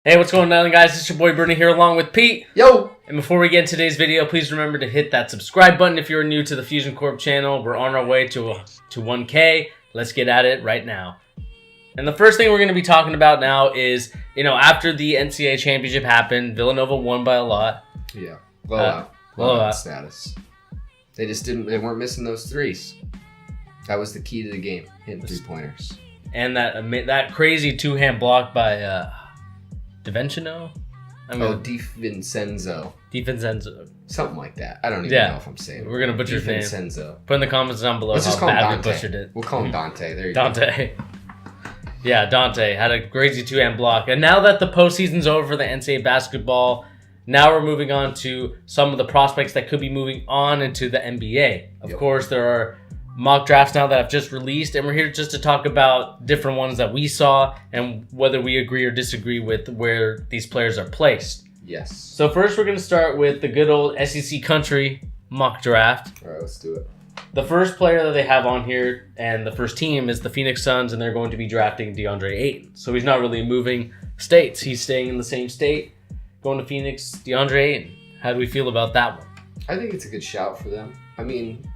Hey, what's going on, guys? It's your boy Bernie here along with Pete. Yo! And before we get into today's video, please remember to hit that subscribe button if you're new to the Fusion Corp channel. We're on our way to 1K. Let's get at it right now. And the first thing we're going to be talking about now is, after the NCAA championship happened, Villanova won by a lot. Yeah. Blowout status. They weren't missing those threes. That was the key to the game, hitting three-pointers. And that crazy two-hand block by DiVincenzo? DiVincenzo. DiVincenzo. Something like that. I don't even know if I'm saying it. We're going to butcher his name. DiVincenzo. Put in the comments down below how bad we butchered it. We'll call him Dante. There you Dante. Yeah, Dante had a crazy two-hand block. And now that the postseason's over for the NCAA basketball, now we're moving on to some of the prospects that could be moving on into the NBA. Of course, there are mock drafts now that have just released, and we're here just to talk about different ones that we saw and whether we agree or disagree with where these players are placed. Yes. So first, we're going to start with the good old SEC country mock draft. All right, let's do it. The first player that they have on here and the first team is the Phoenix Suns, and they're going to be drafting DeAndre Ayton. So he's not really moving states. He's staying in the same state, going to Phoenix. DeAndre Ayton. How do we feel about that one? I think it's a good shout for them. I mean,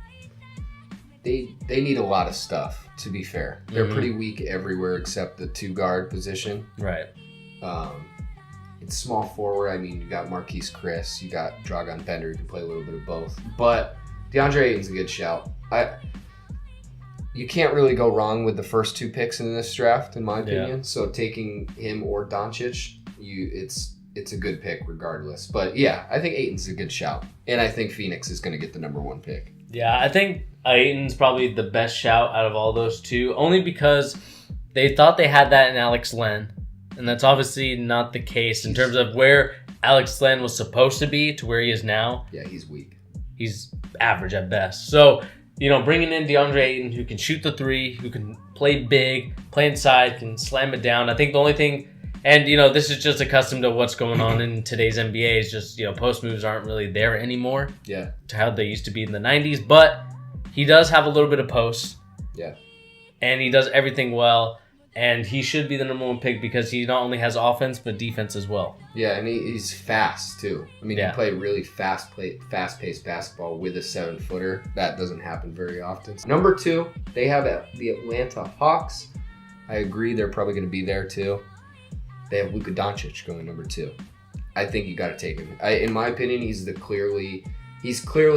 they need a lot of stuff, to be fair. They're pretty weak everywhere except the two-guard position. Right. It's small forward. I mean, you got Marquise Chris. You got Dragan Bender, who can play a little bit of both. But DeAndre Ayton's a good shout. You can't really go wrong with the first two picks in this draft, in my opinion. Yeah. So taking him or Doncic, it's a good pick regardless. But yeah, I think Ayton's a good shout. And I think Phoenix is going to get the number one pick. Yeah, I think Ayton's probably the best shout out of all those two, only because they thought they had that in Alex Len. And that's obviously not the case in terms of where Alex Len was supposed to be to where he is now. Yeah, he's weak. He's average at best. So, bringing in DeAndre Ayton, who can shoot the three, who can play big, play inside, can slam it down. I think the only thing, and, this is just accustomed to what's going on in today's NBA, is just, post moves aren't really there anymore. Yeah. To how they used to be in the 90s. But he does have a little bit of post. Yeah. And he does everything well. And he should be the number one pick because he not only has offense, but defense as well. Yeah, and he's fast, too. I mean, he play really fast-paced basketball with a 7-footer. That doesn't happen very often. Number 2, they have the Atlanta Hawks. I agree, they're probably going to be there, too. They have LUKA Doncic going number 2. I think you got to take him. In my opinion, he's clearly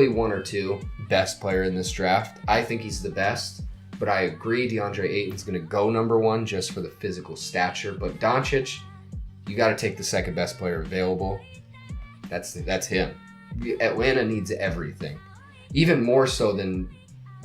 one or two best player in this draft. I think he's the best. But I agree, DeAndre Ayton's going to go number 1 just for the physical stature. But Doncic, you got to take the second best player available. That's him. Atlanta needs everything, even more so than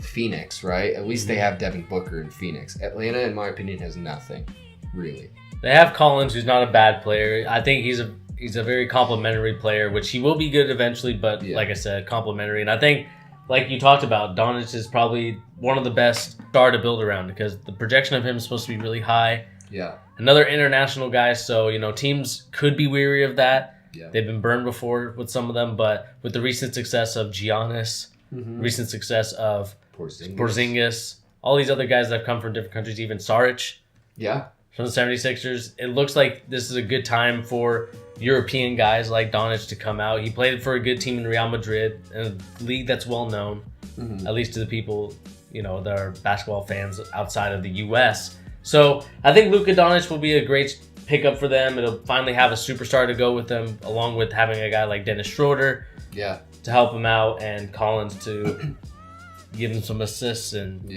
Phoenix, right? At least they have Devin Booker in Phoenix. Atlanta, in my opinion, has nothing, really. They have Collins, who's not a bad player. I think he's a very complimentary player, which he will be good eventually. But like I said, complimentary, and I think, like you talked about, Doncic is probably one of the best star to build around because the projection of him is supposed to be really high. Yeah. Another international guy, so, teams could be weary of that. Yeah. They've been burned before with some of them, but with the recent success of Giannis, recent success of Porzingis, all these other guys that have come from different countries, even Saric. Yeah. From the 76ers, it looks like this is a good time for European guys like Doncic to come out. He played for a good team in Real Madrid, a league that's well known, at least to the people, that are basketball fans outside of the U.S. So I think LUKA Doncic will be a great pickup for them. It'll finally have a superstar to go with them, along with having a guy like Dennis Schroeder to help him out, and Collins to give him some assists, and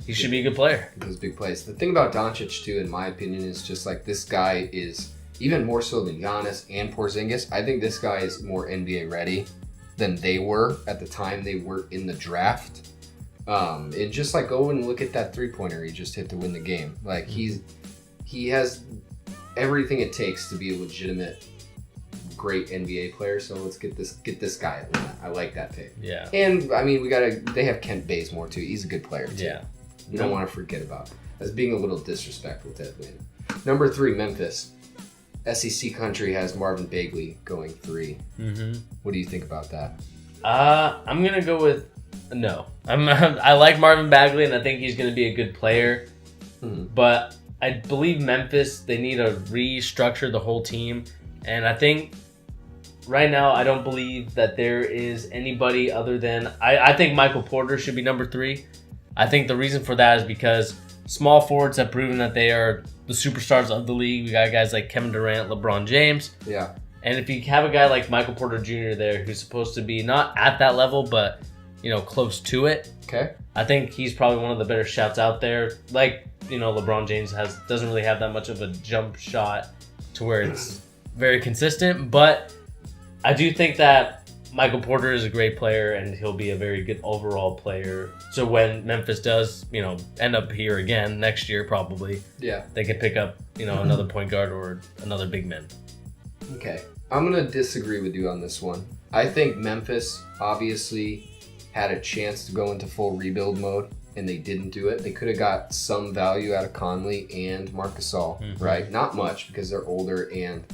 he should be a good player. Those big plays. The thing about Doncic, too, in my opinion, is just like this guy is, even more so than Giannis and Porzingis, I think this guy is more NBA ready than they were at the time they were in the draft. And just like go and look at that three-pointer he just hit to win the game. Like he has everything it takes to be a legitimate, great NBA player. So let's get this guy. I like that pick. Yeah. And I mean, they have Kent Bazemore too. He's a good player too. Yeah. You don't want to forget about him. As being a little disrespectful to Atlanta. Number 3, Memphis. SEC country has Marvin Bagley going 3. What do you think about that? I'm gonna go with no. I like Marvin Bagley, and I think he's gonna be a good player. But I believe Memphis, they need to restructure the whole team. And I think right now, I don't believe that there is anybody other than... I think Michael Porter should be number 3. I think the reason for that is because small forwards have proven that they are the superstars of the league. We got guys like Kevin Durant, LeBron James. Yeah. And if you have a guy like Michael Porter Jr. there who's supposed to be not at that level, but, close to it. Okay. I think he's probably one of the better shouts out there. Like, LeBron James doesn't really have that much of a jump shot to where it's very consistent. But I do think that Michael Porter is a great player and he'll be a very good overall player. So when Memphis does, end up here again next year probably, they can pick up, another point guard or another big man. Okay. I'm going to disagree with you on this one. I think Memphis obviously had a chance to go into full rebuild mode, and they didn't do it. They could have got some value out of Conley and Marc Gasol, right? Not much because they're older and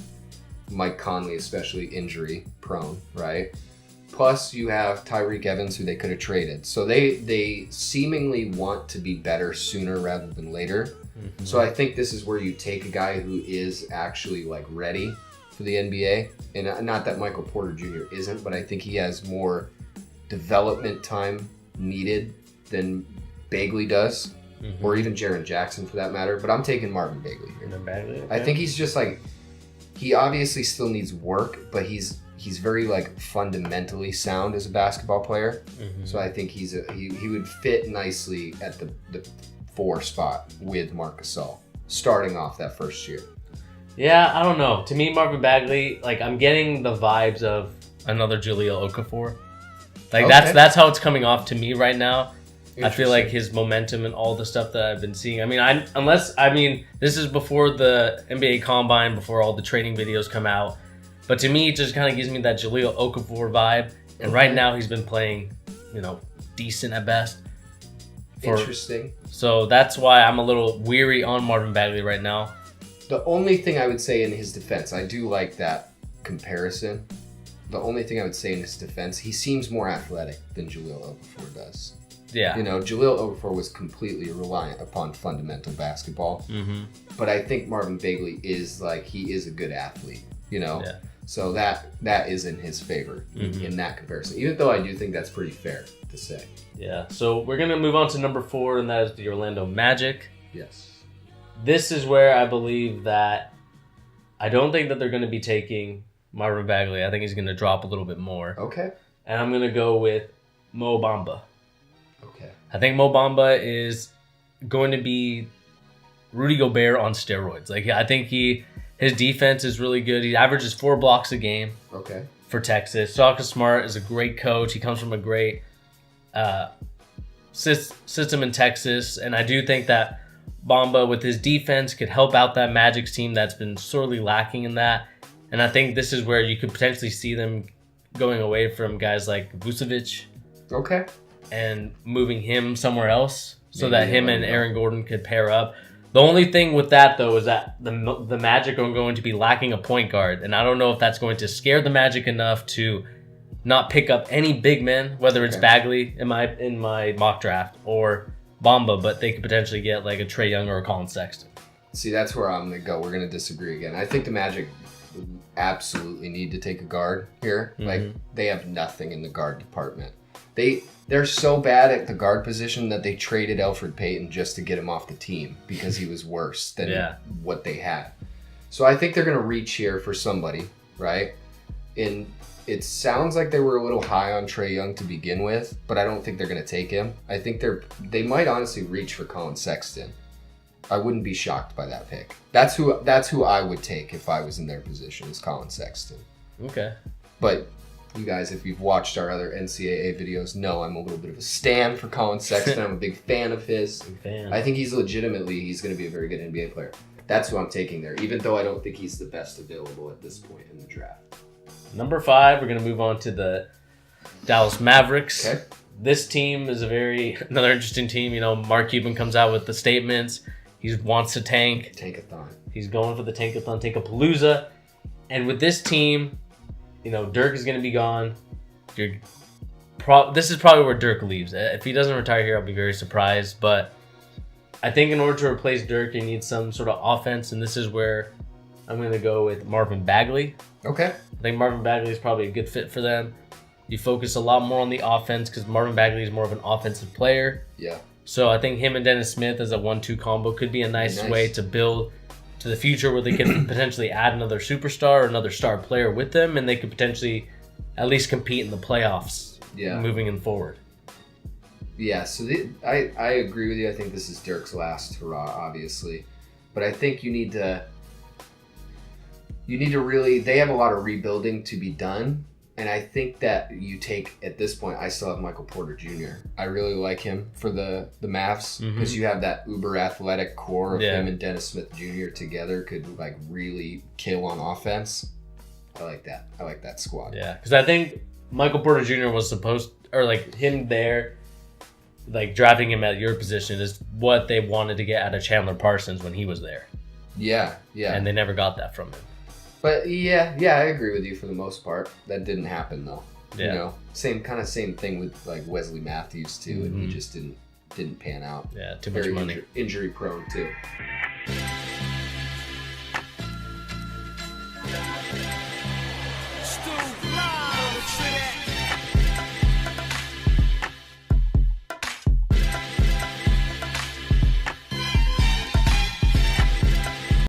Mike Conley especially injury prone, right? Plus you have Tyreek Evans who they could have traded. So they seemingly want to be better sooner rather than later. So I think this is where you take a guy who is actually ready for the NBA. And not that Michael Porter Jr. isn't, but I think he has more development time needed than Bagley does, or even Jaren Jackson for that matter. But I'm taking Marvin Bagley here. Bagley, okay. I think he's just he obviously still needs work, but he's very fundamentally sound as a basketball player. So I think he would fit nicely at the 4 spot with Marc Gasol starting off that first year. Yeah, I don't know. To me, Marvin Bagley, I'm getting the vibes of another Jahlil Okafor. That's how it's coming off to me right now. I feel like his momentum and all the stuff that I've been seeing. This is before the NBA Combine, before all the training videos come out. But to me, it just kind of gives me that Jahlil Okafor vibe. And right now, he's been playing, decent at best. Interesting. So that's why I'm a little weary on Marvin Bagley right now. The only thing I would say in his defense, I do like that comparison. The only thing I would say in his defense, he seems more athletic than Jahlil Okafor does. Yeah. Jahlil Okafor was completely reliant upon fundamental basketball. But I think Marvin Bagley is he is a good athlete, Yeah. So that is in his favor in that comparison, even though I do think that's pretty fair to say. Yeah. So we're going to move on to number 4, and that is the Orlando Magic. Yes. This is where I believe that I don't think that they're going to be taking Marvin Bagley. I think he's going to drop a little bit more. Okay. And I'm going to go with Mo Bamba. Okay. I think Mo Bamba is going to be Rudy Gobert on steroids. I think his defense is really good. He averages 4 blocks a game. Okay. For Texas. Shaka Smart is a great coach. He comes from a great system in Texas. And I do think that Bamba, with his defense, could help out that Magic's team that's been sorely lacking in that. And I think this is where you could potentially see them going away from guys like Vucevic. Okay. And moving him somewhere else so that him and Aaron Gordon could pair up. The only thing with that, though, is that the Magic are going to be lacking a point guard. And I don't know if that's going to scare the Magic enough to not pick up any big men, whether it's Bagley in my mock draft or Bamba, but they could potentially get a Trae Young or a Colin Sexton. See, that's where I'm going to go. We're going to disagree again. I think the Magic absolutely need to take a guard here. They have nothing in the guard department. They're so bad at the guard position that they traded Elfrid Payton just to get him off the team because he was worse than what they had. So I think they're going to reach here for somebody, right? And it sounds like they were a little high on Trae Young to begin with, but I don't think they're going to take him. I think they might honestly reach for Colin Sexton. I wouldn't be shocked by that pick. That's who I would take if I was in their position, is Colin Sexton. Okay. But you guys, if you've watched our other NCAA videos, know I'm a little bit of a stan for Colin Sexton. I'm a big fan of his. I think he's going to be a very good NBA player. That's who I'm taking there, even though I don't think he's the best available at this point in the draft. Number 5, we're going to move on to the Dallas Mavericks. Okay. This team is another interesting team. Mark Cuban comes out with the statements. He wants to tank. Tankathon. He's going for the tankathon, tankapalooza. And with this team, Dirk is going to be gone. This is probably where Dirk leaves. If he doesn't retire here, I'll be very surprised. But I think in order to replace Dirk, you need some sort of offense, and this is where I'm going to go with Marvin Bagley. Okay. I think Marvin Bagley is probably a good fit for them. You focus a lot more on the offense because Marvin Bagley is more of an offensive player. Yeah. So I think him and Dennis Smith as a 1-2 combo could be a nice way to build to the future where they can potentially add another superstar or another star player with them, and they could potentially at least compete in the playoffs moving in forward. Yeah, so I agree with you. I think this is Dirk's last hurrah, obviously. But I think you need to really, they have a lot of rebuilding to be done. And I think that you take, at this point, I still have Michael Porter Jr. I really like him for the Mavs because you have that uber athletic core of him and Dennis Smith Jr. together could like really kill on offense. I like that. I like that squad. Yeah, because I think Michael Porter Jr. was supposed, or like him there, like drafting him at your position is what they wanted to get out of Chandler Parsons when he was there. Yeah, yeah. And they never got that from him. But yeah, I agree with you for the most part. That didn't happen though. Yeah. You know, same thing with like Wesley Matthews too, and he just didn't pan out. Yeah, too much money. Injury prone too.